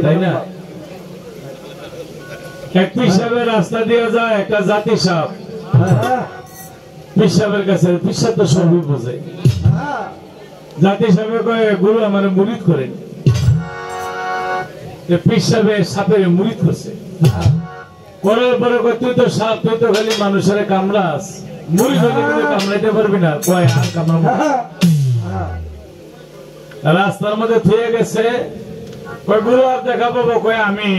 তাই না? এক পিসাবের রাস্তা দিয়ে যায় একটা জাতি সাপ পিসাবের কাছে, পিসাব তো সবই বোঝে। জাতি সাপে কয়ে গুরু আমার মুরিদ করেন, পিসাবে সাপের মুরিদ করছে। করার পরে তুই তো সাপ, তুই তো খালি মানুষের কামড়াস, মুরিদ হলে কিন্তু কামড়াইতে পারবি না। কয় আর কামড়াবো। রাস্তার মধ্যে থুয়ে গেছে, কয় গুরু আর দেখা পাবো? কয় আমি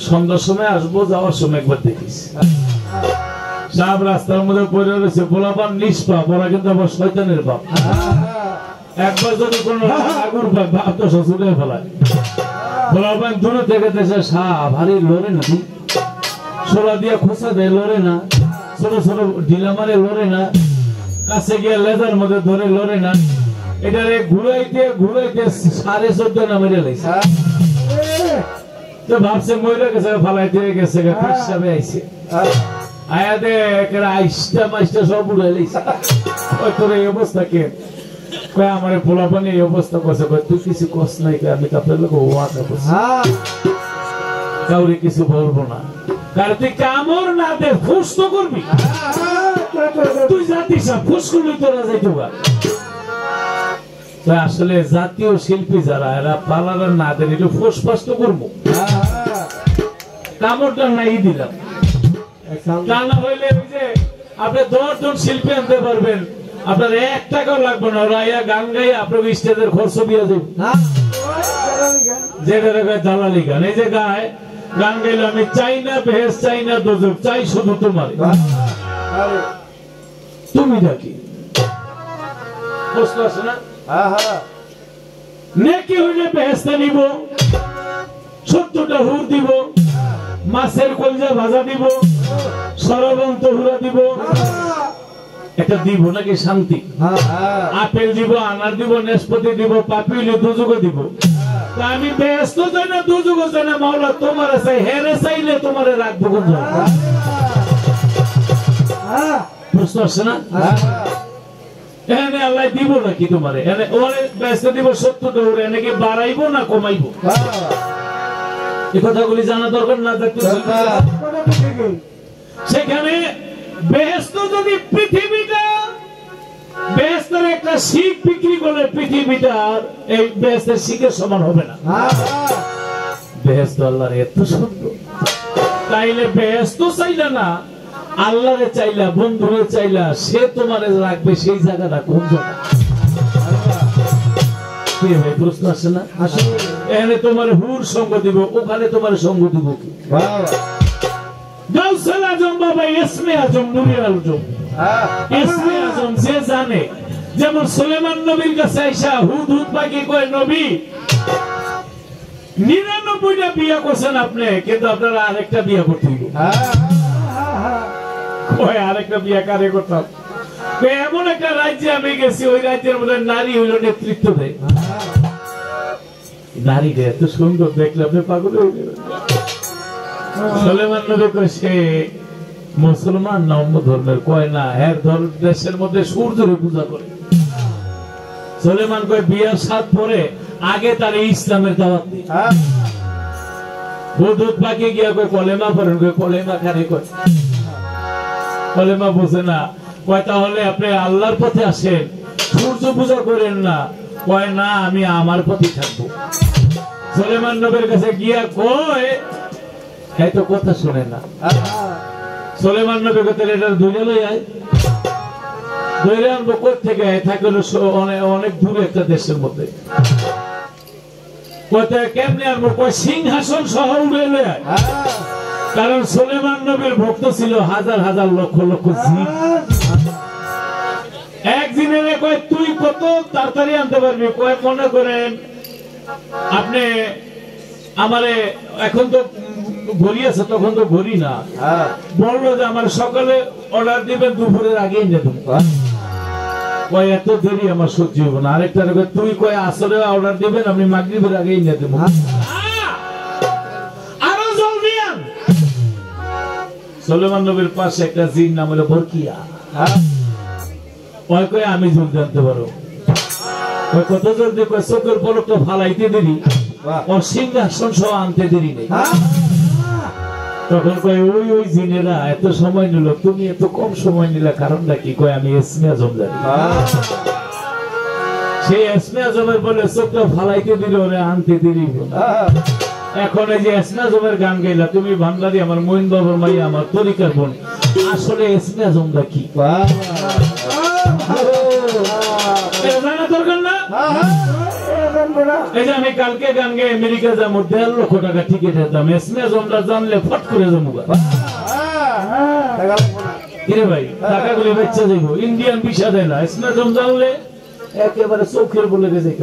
সন্ধ্যার সময় আসবো, যাওয়ার সময় একবার দেখিস। সাপ রাস্তার মধ্যে পড়ে রয়েছে, পোলাপান নিষ্পাপ, ওরা কিন্তু আবার শয়তানের বাপ। একবার যদি কোন আগুর বাপ তো শ্বশুরে ফেলায়, পোলাপান দূরে থেকে দেশে সাপ হারি লড়ে না, সোলা দিয়ে খোঁচা দেয় লড়ে না, ছোট ছোট ঢিলা মারে লড়ে না, কাছে গিয়ে লেজার মধ্যে ধরে লড়ে না। এটারে ঘুরাইতে ঘুরাইতে 14.5 না মেরে লাইছে। তো ভাবছে মরে গেছে, ফালাইতে গেছে, পিসাবে আইছে, আয়া দে আইসটা মাইসটা সব উড়াই লাইছে। ওই তোর এই অবস্থা কে? কয় আমার পোলাপানি এই অবস্থা করছে। তুই কিছু কস নাই, আমি কাপড়ের লোক ওয়াকা করছি, কাউরে কিছু বলবো না। কারণ তুই কামড় না দে, ফুস তো করবি। তুই জাতি সাপ, ফুস করবি তোরা যাইতে পার। আসলে জাতীয় শিল্পী যারা, এরা পালার না দেন, একটু ফুস ফাস তো করবো। কামড়টা নাই দিলাম, তা না হইলে ওই যে আপনি 10 জন শিল্পী আনতে পারবেন, আপনার 1 টাকাও লাগবে না। রাইয়া গান গাই আপনাকে স্টেজের খরচ দিয়ে দেব, যেটা দালালি গান। এই যে গায় গান গাইলে আমি চাই না বেহেস, চাই না দোজক, চাই শুধু তোমার। তুমি ডাকি প্রশ্ন আছে না? নেকি হইলে বেহেস্তা নিব, 70টা হুর দিব, মাছের কলজা ভাজা দিব, সরবন্ত হুরা দিব, এটা দিব নাকি শান্তি? আপেল দিব, আনার দিব, নাশপাতি দিব, পাপিলি দুযুগ দিব। আমি ব্যস্ত চাই না, দুযুগ চাই না, মাওলা তোমার চাই, হেরে চাইলে তোমারে রাখবো কোন জায়গায়? প্রশ্ন আসছে না? এখানে আল্লাহ দিব নাকি তোমারে? ওরে ব্যস্ত দিব 70টা হুর, এনেকে বাড়াইবো না কমাইবো? এই কথাগুলি জানা দরকার না? সেখানে বেহেশত যদি পৃথিবীটা, বেহেশতের একটা শিখ বিক্রি করলে পৃথিবীটা এই বেহেশতের শিখের সমান হবে না। বেহেশত আল্লাহর এত সুন্দর, তাইলে বেহেশত চাইলা না, আল্লাহরে চাইলা, বন্ধুরে চাইলা, সে তোমারে রাখবে সেই জায়গাটা কোন জায়গা? প্রশ্ন আসে না? এখানে তোমার হুর সঙ্গ দিব, ওখানে তোমার সঙ্গ দিব কি? গাউসুল আজম বাবা ইসমে আজম, নূরে আজম, ইসমে আজম যে জানে, যেমন সুলেমান নবীর কাছে আইসা হুদ হুদ পাখি কয়, নবী 99টা বিয়ে করছেন আপনি, কিন্তু আপনারা আরেকটা বিয়ে করতে হবে। কয় আরেকটা বিয়ে কারে করতাম? এমন একটা রাজ্যে আমি গেছি, ওই রাজ্যের মধ্যে নারী হইল নেতৃত্ব দেয়। নারীটা এত সুন্দর দেখলে আপনি পাগল হয়ে যাবেন। সুলেমান নবী কয় সে মুসলমান না অন্য ধর্মের? কয় না, এর দেশের মধ্যে সূর্যের পূজা করে। সুলেমান কয় বিয়ার 7 পরে আগে তার ইসলামের দাওয়াত দিই। দুধ পাকে গিয়া কয় কলেমা পড়েন, কয় কলেমা খানে, কয় কলেমা বোঝে না। কয় তাহলে আপনি আল্লাহর পথে আসেন, সূর্য পূজা করেন না? কয় না, আমি আমার পথে থাকবো। সুলেমান নবীর কাছে গিয়া কয়, এই তো কথা শুনে না। সুলেমান নবী কথা এটা ধরে লই আয়, ধরে আনবো কোথেকে? থাকে অনেক দূরে একটা দেশের মধ্যে। কোথায় কেমনে আনবো? কয় সিংহাসন সহ উড়ে লই আয়। কারণ সুলেমান নবীর ভক্ত ছিল হাজার হাজার লক্ষ লক্ষ জিন। এক জিনের কয় তুই কত তাড়াতাড়ি আনতে পারবি? কয় মনে করেন আপনি আমারে, এখন তো ঘড়ি আছে, তখন তো ঘড়ি না, বললো যে আমার সকালে অর্ডার দিবেন, দুপুরের আগে এনে দেবো। কয় এত দেরি আমার সহ্য হইব না। আরেকটা তুই কয় আসরে অর্ডার দিবেন, আমি মাগরিবের আগে এনে দেবো। আরো জলদি আন। সুলেমান নবীর পাশে একটা জিন নাম হলো বরকিয়া। কয় কয় আমি জলদি আনতে পারো। কত জলদি? কয় চোখের পলকটা ফালাইতে দেরি। ওর সিংহাসন সহ আনতে দেরি নেই। তখন কয় ওই ওই জিনেরা এত সময় নিল, তুমি এত কম সময় নিলা কারণটা কি? কয় আমি এসমে আজম জানি। সেই এসমে আজমের বলে চোখটা ফালাইতে দিল, ওরে আনতে দেরি। এখন এই যে এসমে আজমের গান গাইলা তুমি, ভান্ডারি আমার মঈন বাবার মাই আমার তরিকার বোন, আসলে এসমে আজমটা কি জানা দরকার না? এই যে আমি কালকে গান গাই আমেরিকা যাবো, 1.5 লক্ষ টাকা টিকিটের দাম, এসমে আজমটা জানলে ফট করে যাবো। কিরে ভাই, টাকাগুলি বেচা যাইব, ইন্ডিয়ান ভিসা দেয় না, এসমে আজম জানলে একেবারে চোখের বলে দিয়ে যাই।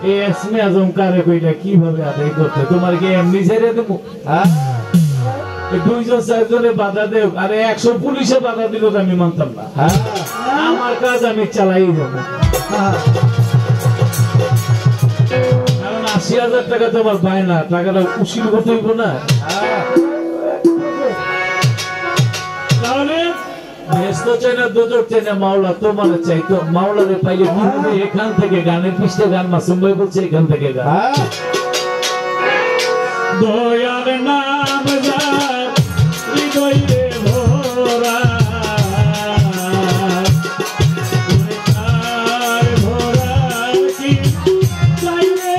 এই এসমে আজম কারে কইটা কিভাবে আদায় করতে? তোমার কি এমনি ছেড়ে দেবো? 2-4 বাধা দেব, আরে 100 পুলিশে বাধা দিল আমি মানতাম না। আমার কাজ আমি চালাই যাবো, কারণ 80,000 টাকা তোমার পায় না, টাকাটা উশিল করতে হইব না। তাহলে ব্যস্ত চাই না, দুদক চাই না, মাওলা তোমার চাইতো। মাওলারে পাইলে কি হবে? এখান থেকে গানের পৃষ্ঠে গান, মাসুম ভাই বলছে এখান থেকে গান। দয়ার নাম যার হৃদয়ে ভরা, আর ভরা কি চাইলে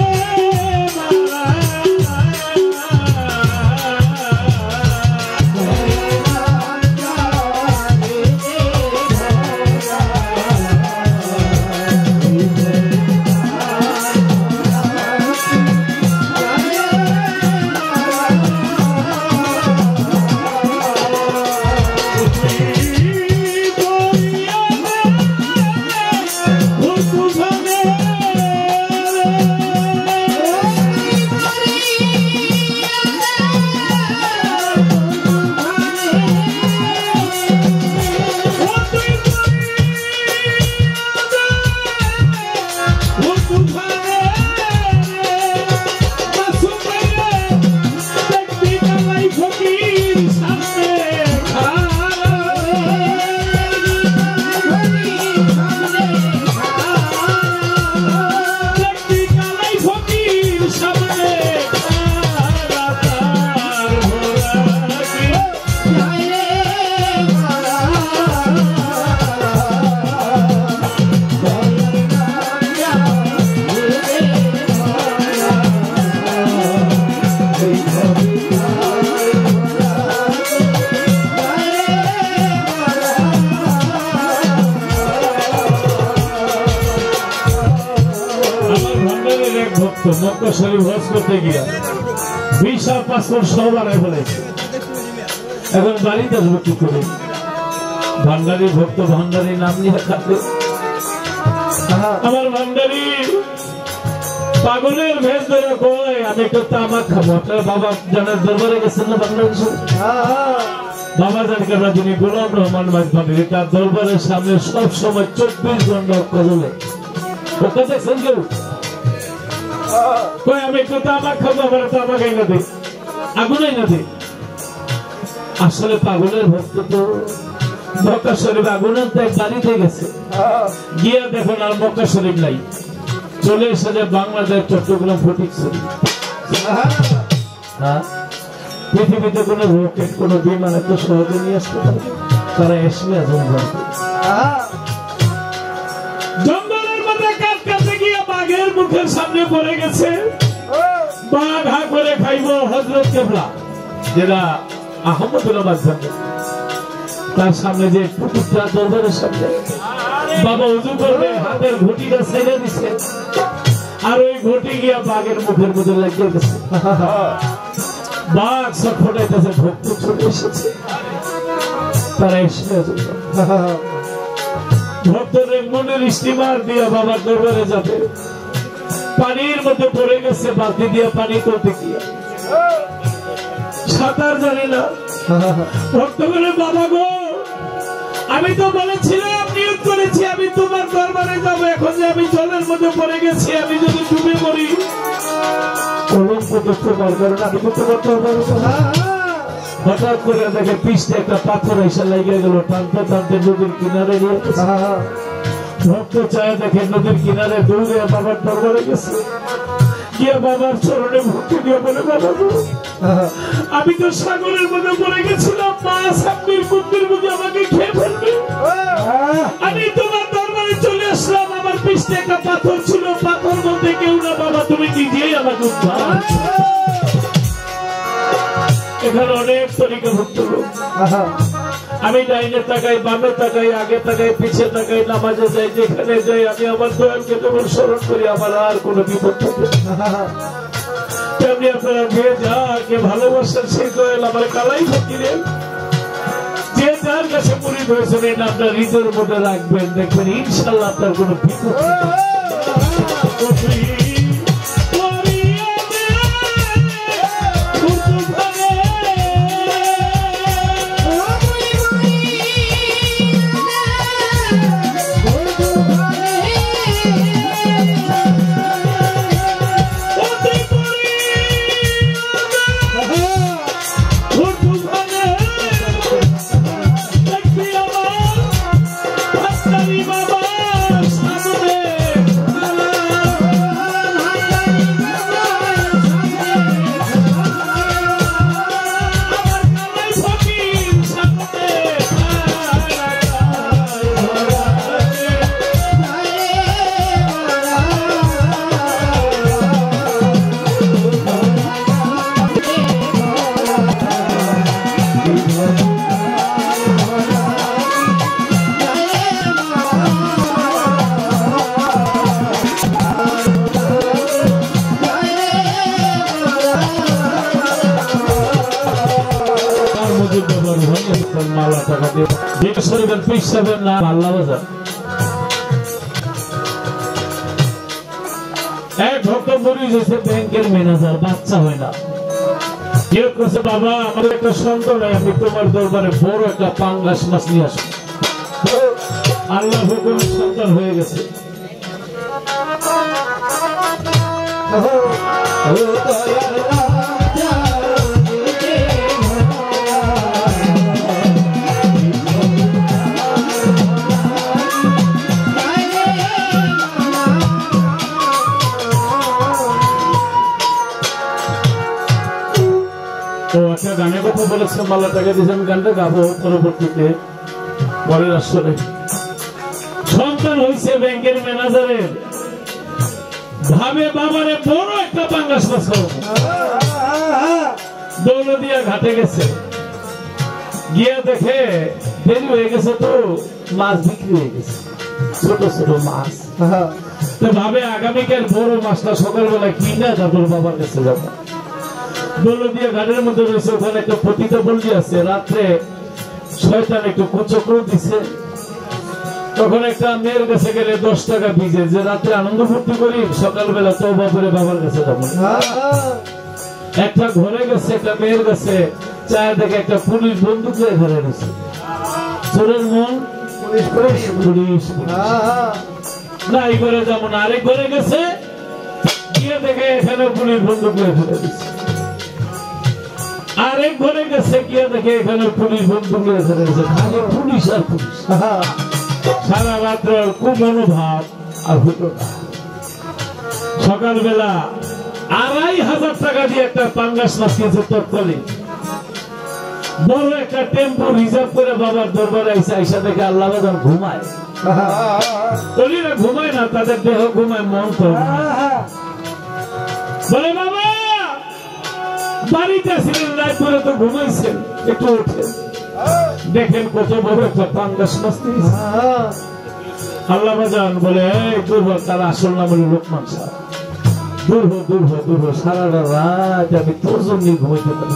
মারা। মক্কা শরীফ হজ করতে গিয়া ভিসা পাসপোর্ট সব আনাই ফেলেছে। এখন বাড়িতে আসবো কি করে? ভান্ডারি ভক্ত ভান্ডারি নাম নিয়ে থাকবে। আমার ভান্ডারি পাগলের ভেষ ধরে কয় আমি একটু তামাক খাবো। আপনার বাবা জানার দরবারে গেছেন না বাংলাদেশ? বাবা জানকার যিনি গোলাম রহমান ভান্ডারি, তার দরবারের সামনে সব সময় 24 ঘন্টা কজলে ওকে দেখছেন কেউ? আমি একটু তামাক খাবো, আমার তামাক এনে দে, আগুন এনে দে। আসলে পাগলের ভক্ত তো মক্কা শরীফ আগুন আনতে বাড়িতে গেছে, গিয়া দেখুন আর মক্কা শরীফ নাই, চলে এসে বাংলাদেশ চট্টগ্রাম ফটিকছড়ি। পৃথিবীতে কোনো রকেট কোনো বিমান এত সহজে নিয়ে আসতে পারে? তারা এসমে আজম জানতো। জঙ্গলের মধ্যে কাছে গিয়ে বাঘের মুখের সামনে পড়ে গেছে, বাঘ হা করে খাইব হযরত কেবলা যেটা আহমদুল্লাহ বাদশাহ, তার সামনে যে পুকুরটা দরবারের সামনে বাবা উজু করবে, হাতের ঘটিটা ছেড়ে দিছে, আর ওই ঘটি গিয়া বাঘের মুখের মধ্যে লাগিয়ে গেছে। বাঘ সব ফোটাইতেছে, ভক্ত ছুটে এসেছে, তারা এসে ভক্তদের মনের স্টিমার দিয়া বাবার দরবারে যাবে, পানির মধ্যে পড়ে গেছে, বালতি দিয়া পানি করতে গিয়া সাঁতার জানি না। ভক্ত বলে বাবা গো, আমি তো বলেছিলাম, নিয়ত করেছি আমি তোমার দরবারে যাবো, এখন যে আমি জলের মধ্যে পড়ে গেছি, আমি যদি ডুবে মরি কলঙ্ক তোমার কারণ আমি তো তোমার দরবারে যাবো। হঠাৎ করে দেখে পিছনে একটা পাথর এসে লেগে গেল, টানতে টানতে নদীর কিনারে নিয়ে ভক্ত চায় দেখে নদীর কিনারে দৌড়ে বাবার দরবারে গেছে, গিয়ে বাবার চরণে ভক্তি দিয়ে বলে, বাবা আমি তো সাগরের মধ্যে পড়ে গেছিলাম, মাছ আপনির কুকুর বুঝে আমাকে খেয়ে ফেলবে। আমি তোমার দরবারে চলে আসলাম, আমার পিছনে একটা পাথর ছিল, পাথর বলতে কেউ না বাবা, তুমি নিজেই আমাকে উদ্ধার। এখানে অনেক তরিকা ভক্ত লোক, আমি ডাইনে তাকাই, বামে তাকাই, আগে তাকাই, পিছিয়ে তাকাই, নামাজে যাই, যেখানে যাই আমি আমার দয়ালকে কেবল স্মরণ করি, আমার আর কোনো বিপদ থাকে তেমনি আপনারা যে যাকে ভালোবাসেন সেই দয়াল আমার কালাই ফকিরেন, যে যার কাছে মুরিদ হয়েছেন এটা আপনার হৃদয়ের মধ্যে রাখবেন, দেখবেন ইনশাল্লাহ আপনার কোনো বিপদ ব্যাংকের ম্যানেজার, বাচ্চা হয় না, কেউ করছে বাবা আমার একটা সন্তান নাই, আমি তোমার দরবারে বড় একটা পাঙ্গাস মাছ নিয়ে আসবো। আল্লাহ হুকুম সন্তান হয়ে গেছে। গানের কথা বলেছে, মালা টাকা দিয়েছে, আমি গানটা গাবো পরবর্তীতে পরের আসরে। সন্তান হয়েছে ব্যাংকের ম্যানেজারের, ভাবে বাবারে বড় একটা পাঙ্গাস মাছ খাবো, দৌলদিয়া ঘাটে গেছে, গিয়ে দেখে দেরি হয়ে গেছে, তো মাছ বিক্রি হয়ে গেছে, ছোট ছোট মাছ। তো ভাবে আগামীকাল বড় মাছটা সকালবেলা কিনা তারপর বাবার কাছে যাবো। দৌলদিয়া ঘাটের মধ্যে রয়েছে, ওখানে একটা পতিতা বললি আছে, রাত্রে শয়তান একটু কুচক্র দিছে, তখন একটা মেয়ের কাছে গেলে 10 টাকা ভিজে, যে রাত্রে আনন্দ ফুর্তি করি, সকালবেলা তো বাপরে বাবার কাছে যাবো। একটা ঘরে গেছে, একটা মেয়ের কাছে চায় দেখে একটা পুলিশ বন্দুক নিয়ে ঘরে গেছে, চোরের মন পুলিশ না, এই ঘরে যাবো না। আরেক ঘরে গেছে, গিয়ে দেখে এখানে পুলিশ বন্দুক নিয়ে ঘরে গেছে। আরেক ঘরে গেছে, গিয়ে দেখে এখানে পুলিশ বন্দুক নিয়ে ঘরে গেছে, খালি পুলিশ আর পুলিশ। সারা রাত্র খুব মনোভাব আর হতো না। সকালবেলা 2500 টাকা দিয়ে একটা পাঙ্গাস মাছ কিনেছে তৎকালীন, বড় একটা টেম্পো রিজার্ভ করে বাবার দরবারে আইসা, আইসা দেখে আল্লাহ বাজার ঘুমায়, তলিরা ঘুমায় না, তাদের দেহ ঘুমায়, মন তো বলে বাবা বাড়িতে আসলেন, রাত করে তো ঘুমাইছেন, একটু উঠে দেখেন কত বড় একটা পাঙ্গাস মাছ নিয়েছে। আল্লাহ বাজান বলে দুর্বল, তার আসল নাম হলো লোকমান শাহ, দূর হো দূর হো দূর হো, সারা রাত আমি তোর জন্যই ঘুমাইতে পারি।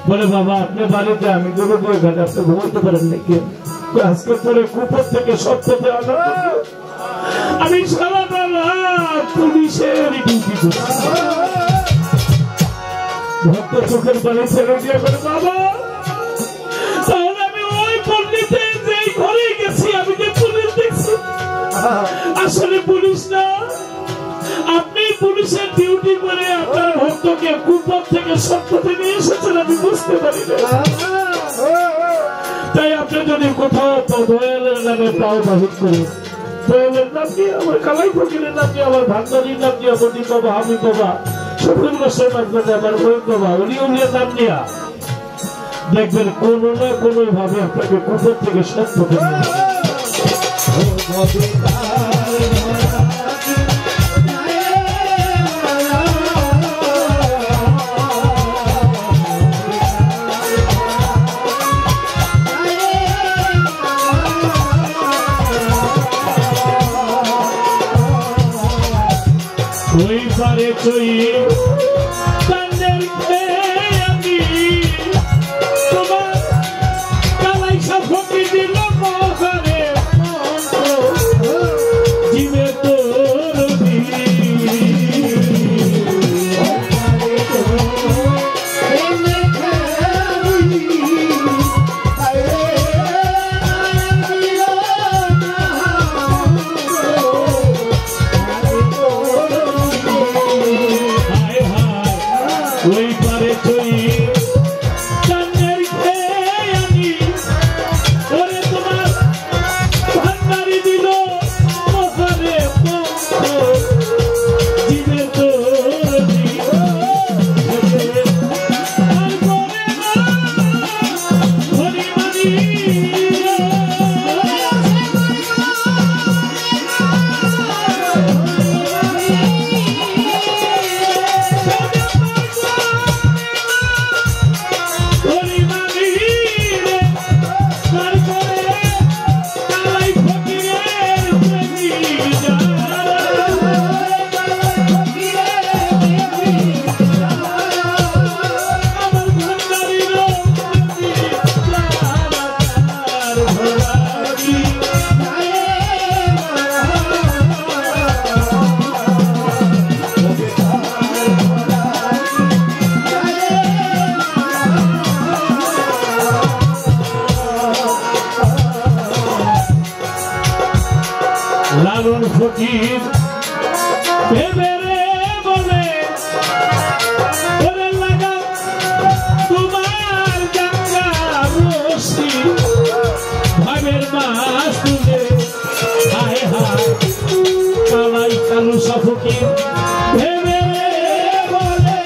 বলে বাবা আপনি বাড়িতে, আমি দৌলদিয়া ঘাটে, আপনি ঘুমাইতে পারেন নাকি? আজকে পরে কুকুর থেকে সত্যতে আনা, আমি সারাটা রাত পুলিশের ডিউটি করছি। ভক্ত চোখের পানি ছেড়ে দিয়ে বলে বাবা তাহলে আমি ওই পল্লীতে যেই ঘরে গেছি, আমি যে পুলিশ দেখছি, আসলে পুলিশ না, আপনি পুলিশের ডিউটি করে আপনার ভক্তকে কুপর থেকে সত্যতে নিয়ে এসেছেন, আমি বুঝতে পারি না। তাই আপনি যদি কোথাও দয়ালের নামে পাও বাহির করে, দয়ালের নাম নাম দিয়ে, আমার কালাই ফকিরের নাম দিয়ে, আমার ভান্ডারির নাম দিয়ে, বলি বাবা আমি বাবা শফিউল গোসাই মাঝখানে আমার বই বাবা উনি উনির নাম দিয়া দেখবেন কোনো না কোনো ভাবে আপনাকে কুকুর থেকে সত্য করে ওই পারে চই কান্দের আমি তোমার কালাই সাফকি দিল মহারে জীবে তোর ওই পারে তুই কান্দের আমি ওরে তোমার ভান্ডারি দিল মহারে জীবে তোর লালন ফকির ভেবে রে বলে ওরে লাগা তোমার গঙ্গা রশি ভাবের মাছ তুলে হায় হায় কালাই কালু ফকির ভেবে বলে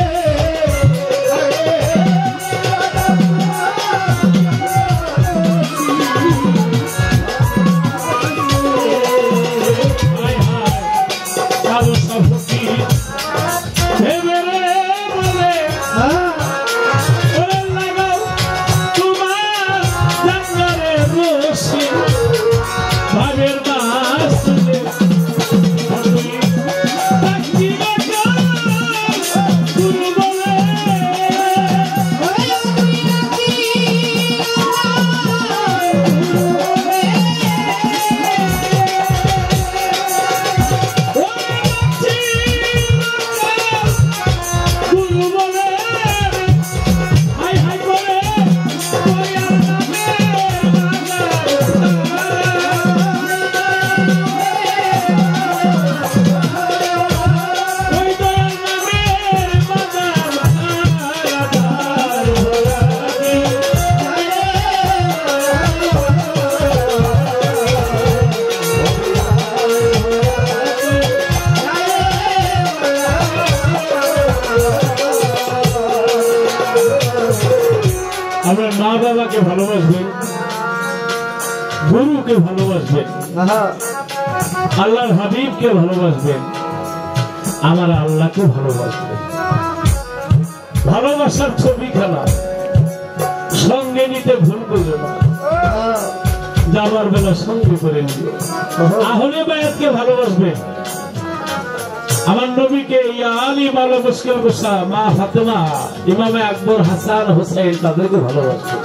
আমরা মা বাবাকে ভালোবাসবেন, গুরুকে ভালোবাসবেন, আল্লাহর হাবিবকে ভালোবাসবেন, আমার আল্লাহকে ভালোবাসবেন। ভালোবাসার ছবি খেলা সঙ্গে নিতে ভুল করবে না, যাবার বেলা সঙ্গে করে নিবে। আহলে বায়াতকে ভালোবাসবেন, আমার নবীকে আলী মালা মুশকিল গোসা মা ফাতেমা ইমামে আকবর হাসান হোসেন তাদেরকে ভালোবাসবেন।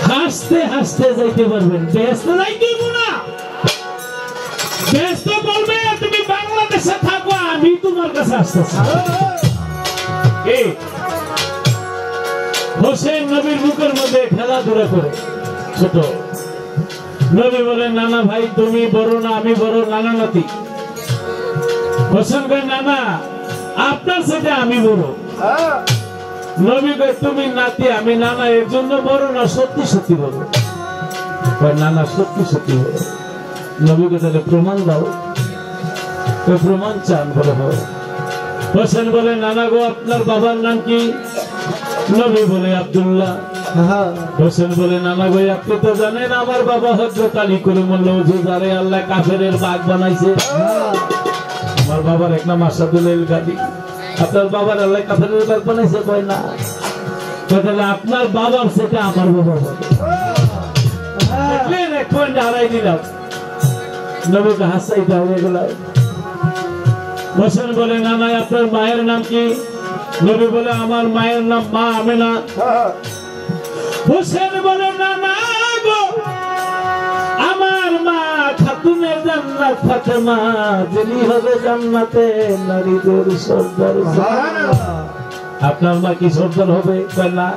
হাসতে হাসতে যাইতে পারবেন, ব্যস্ত যাইতে না। ব্যস্ত বলবে তুমি বাংলাদেশে থাকো, আমি তোমার কাছে আসতেছি। হোসেন নবীর বুকের মধ্যে খেলাধুলা করে ছোট নবী বলে নানা ভাই তুমি বড় না আমি বড়, নানা নাতি। হোসেন কয় নানা আপনার সাথে আমি বড়। নবী কয় তুমি নাতি আমি নানা, এর জন্য বড় না, সত্যি সত্যি বড়। নানা সত্যি সত্যি হলো। নবীকে তাহলে প্রমাণ দাও। প্রমাণ চান বলে হয়। হোসেন বলে নানা গো আপনার বাবার নাম কি? নবী বলে আব্দুল্লাহ। হোসেন বলে নানা গো আপনি তো জানেন আমার বাবা হযরত আলী করিমুল্লাহ যারে আল্লাহ কাফেরের বাঘ বানাইছে। আমার বাবার এক নাম আসাদুল গাদি। আপনার বাবার আল্লাহ কাফেরের বাঘ বানাইছে? কয় না। তাহলে আপনার বাবার সেটা আমার বাবা এক পয়েন্ট হারাই দিলাম। নবীকে হাসাই হয়ে গেল। হোসেন বলে নানা আপনার মায়ের নাম কি? নবী বলে আমার মায়ের নাম মা আমেনা। হোসেন বলে নানা গো আমার মা খাতুনের জান্নাত ফাতেমা, যিনি হবে জান্নাতে নারীদের সর্দার। আপনার মা কি সর্দার হবে? কয় না।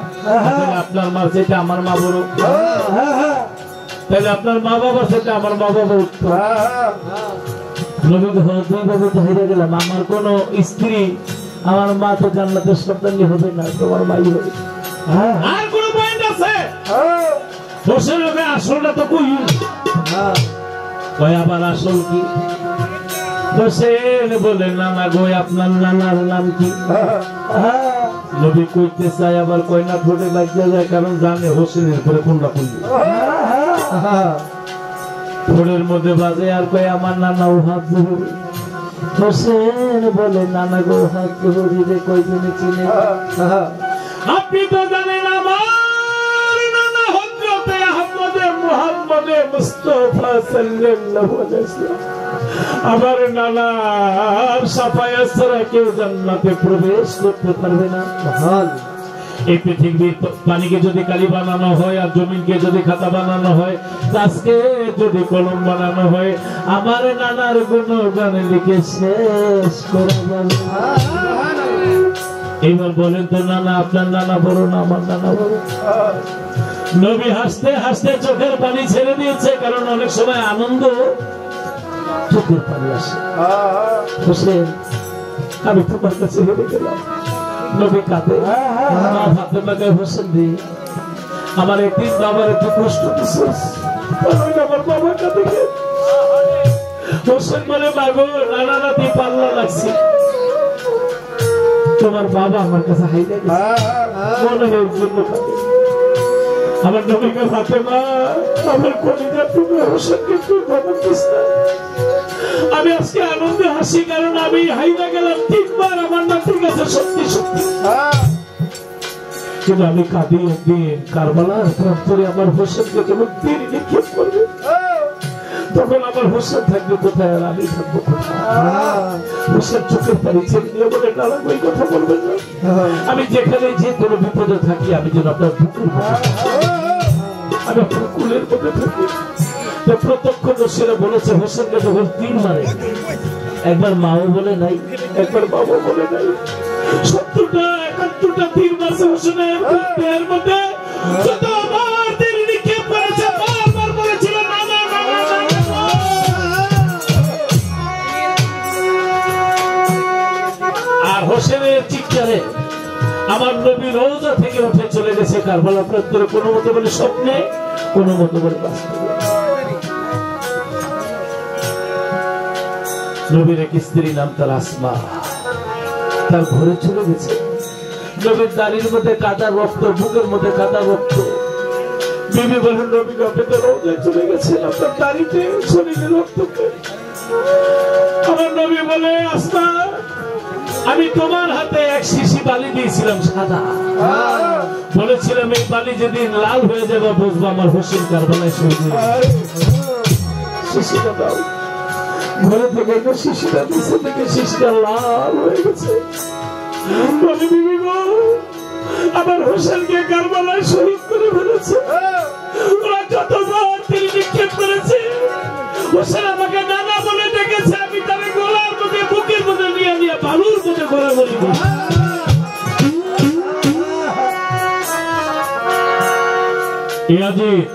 আপনার মা সেটা আমার মা বড়। তাহলে আপনার মা বাবা সেটা আমার মা বাবা উত্তর। নবীকে দুইভাবে হেরে গেলাম। আমার কোন স্ত্রী আমার মা তো জান্নাতের সন্তানি হবে না, তোমার মাই হবে। আর কোন পয়েন্ট আছে? হোসেন হবে আসলটা তো কই কয় আবার আসল কি? হোসেন বলে নানা গো আপনার নানার নাম কি? নবী কইতে চায় আবার কয় না ঠোঁটে লাগিয়ে যায়, কারণ জানে হোসেনের পরে কোনটা কইবে। ঠোঁটের মধ্যে বাজে আর কয় আমার নানা ও হাত জোহরি। হোসেন বলে নানা গো হাত জোহরি রে কয়জনে চিনে? আপনি তো জানেন আমার নানা হযরত আহমদ মুহাম্মদ মুস্তাফা সাল্লাল্লাহু আলাইহি ওয়াসাল্লাম। আমার নানার সাফায়াত ছাড়া কেউ জান্নাতে প্রবেশ করতে পারবে না। এই পৃথিবীর পানিকে যদি কালি বানানো হয় আর জমিনকে যদি খাতা বানানো হয়, গাছকে যদি কলম বানানো হয়, আমার নানার গুণগান লিখে শেষ করা যাবে। এইবার বলেন তো নানা আপনার নানা বড় না আমার নানা বড়? নবী হাসতে হাসতে চোখের পানি ছেড়ে দিয়েছে, কারণ অনেক সময় আনন্দ চোখের পানি আসে। হোসেন আমি তোমার কাছে হেরে গেলাম। নবী কাঁদে। মা ফাতেমাকে হোসেন দি আমার একদিন বাবার একটু কষ্ট দিছিস, আমার বাবা কাঁদে। হোসেন বলে মাগো নানা নাতি পাল্লা লাগছে, তোমার বাবা আমার কাছে হাইরে গেছে, মনে হয় জন্য কাঁদে। আমার নবীকে ফাতেমা আমার কলিজা তুমি হোসেনকে তুই খবর দিস না। আমি আজকে আনন্দে হাসি, কারণ আমি হাইরা গেলাম তিনবার আমার নাতির কাছে সত্যি সত্যি। কিন্তু আমি কাঁদি একদিন কারবালার প্রান্তরে আমার হোসেনকে কেমন তীর নিক্ষেপ করবে, তখন আমার হোসেন থাকবে কোথায় আর আমি থাকবো কোথায়? হোসেন চোখের পানি ছেড়ে দিয়ে বলে নানা ওই কথা বলবেন না, আমি যেখানে যে কোনো বিপদে থাকি আমি যেন আপনার বুকুর আমি আপনার কুলের মধ্যে থাকি। প্রত্যক্ষদর্শীরা বলেছে হোসেনকে যখন তীর মারে একবার মাও বলে নাই, একবার বাবা বলে নাই, 70টা 71টা তীর মারছে হোসেনের দেহের মধ্যে। যতবার তীর নিক্ষেপ করেছে বারবার বলেছিল নানা নানা নানা। আর হোসেনের চিৎকারে আমার নবী রওজা থেকে উঠে চলে গেছে কারবালা প্রান্তরে, কোনো মতো বলে স্বপ্নে, কোনো মতো বলে বাস্তবে। নবীর এক স্ত্রী নাম তার আসমা, তার ঘরে চলে গেছে। নবীর দাড়ির মধ্যে কাদা রক্ত, বুকের মধ্যে কাদা রক্ত। বিবি বলেন নবী আপনি তো রওজায় চলে গেছেন, আপনার দাড়িতে শরীরে রক্ত। আমার নবী বলে আসমা আমি তোমার হাতে এক শিশি বালি দিয়েছিলাম সাদা, বলেছিলাম এই বালি যেদিন লাল হয়ে যাবে বুঝবো আমার হোসেন কারবালায় শহীদ হয়েছে। শিশিটা দাও। ঘরে থেকে শিশিটা দিচ্ছে, থেকে শিশিটা লাল হয়ে গেছে। বলে বিবি গো আমার হোসেনকে কারবালায় শহীদ করে ফেলেছে। ওরা যতবার তীর নিক্ষেপ করেছে হোসেন আমাকে নানা বলে ডেকেছে, আমি তাদের গলার মধ্যে বুকের মধ্যে নিয়ে নিয়ে বালুর মধ্যে ঘোরাঘুরি করি। ইয়াজিদ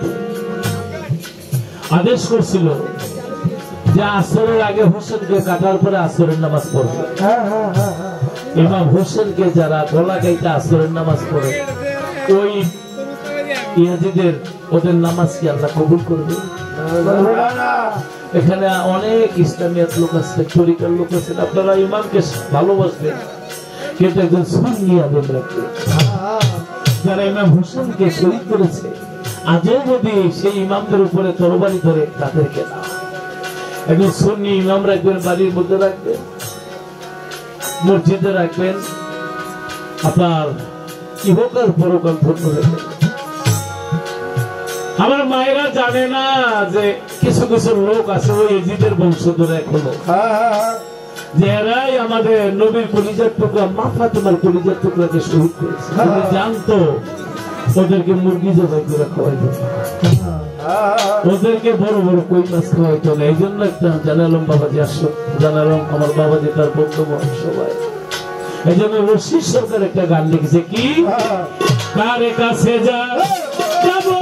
আদেশ করছিল যে আসরের আগে হোসেনকে কাটার পরে আসরের নামাজ পড়বে। ইমাম হোসেনকে যারা গলা গাইতে আসরের নামাজ পড়ে ওই ইয়াজিদের ওদের নামাজ কি আল্লাহ কবুল করবে? এখানে অনেক ইসলামিয়াত লোক আছে, তরিকার লোক আছেন, আপনারা ইমামকে ভালোবাসবেন, কিন্তু একজন সুন্নি আলেম রাখবেন যারা ইমাম হোসেনকে শহীদ করেছে। আজও যদি সেই ইমামদের উপরে তরবারি ধরে তাদেরকে না, একজন সুন্নি ইমাম রাখবেন, বাড়ির মধ্যে রাখবেন, মসজিদে রাখবেন, আপনার ইহকাল পরকাল ধন্য রাখবেন। আমার মায়েরা জানে না যে কিছু কিছু লোক আছে ওই ইজিদের বংশধর এখনো, যে এরাই আমাদের নবীর কলিজার টুকরা মা ফাতেমার কলিজার টুকরাকে শহীদ করেছে। জানতো ওদেরকে মুরগি জবাই করে খাওয়াইতো, ওদেরকে বড় বড় কই মাছ খাওয়াইতো না। এই জন্য একটা জানালাম বাবাজি আসলো, জানালাম আমার বাবাজি তার বন্ধু সবাই। এই জন্য রশিদ সরকার একটা গান লিখেছে, কি কারে কাছে যা যাবো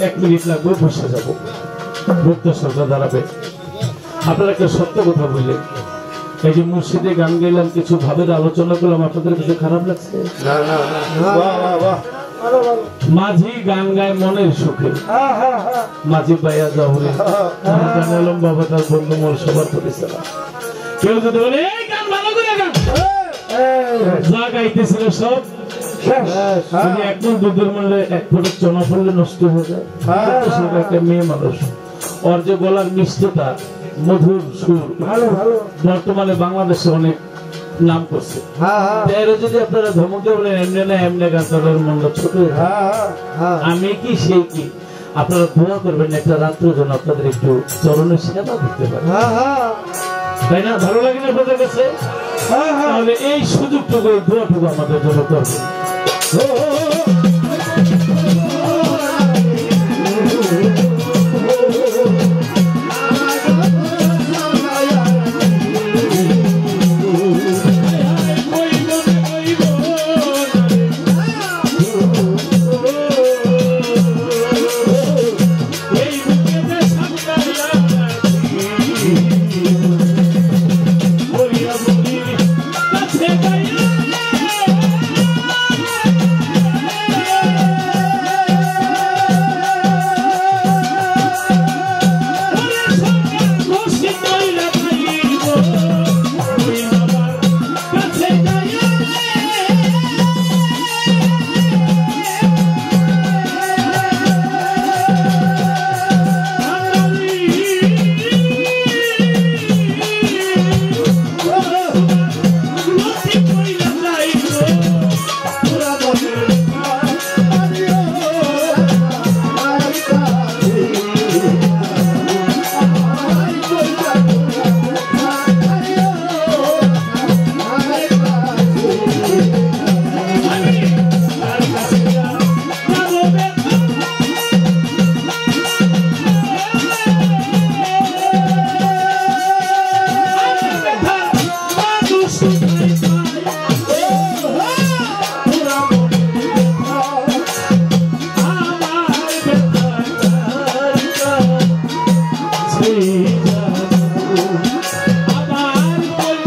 1 মিনিট লাগবে, বসে যাব, মুক্ত সরকার দাঁড়াবে। আপনারা একটা সত্য কথা বললেন, এই যে মুর্শিদে গান গাইলাম, কিছু ভাবের আলোচনা করলাম, আপনাদের কাছে খারাপ লাগছে? মাঝি গান গায় মনের সুখে, মাঝি পাইয়া যাবরে আলম বাবা তার বন্ধু মোর সবার প্রতি সালাম। কেউ যদি বলে এই গান ভালো করে গান, যা গাইতেছিল সব একদম দুধের মূল্যে 1 ফুটের চনা পড়লে নষ্ট হয়ে যায়। একটা মেয়ে মানুষ, ওর যে গলার মিষ্টতা, মধুর সুর, বর্তমানে বাংলাদেশে অনেক নাম করছে। যদি আপনারা ধমকে বলেন এমনি না এমনি গান, তাদের মনটা ছোট। আমি কি সেই কি, আপনারা দোয়া করবেন একটা রাত্র যেন আপনাদের একটু চরণের সেবা করতে পারে, তাই না? ভালো লাগে না আপনাদের কাছে? তাহলে এই সুযোগটুকু, এই দোয়াটুকু আমাদের জন্য করবেন।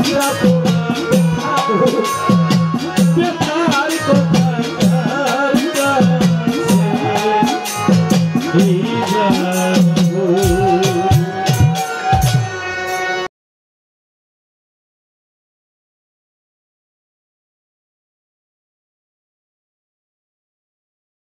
আমার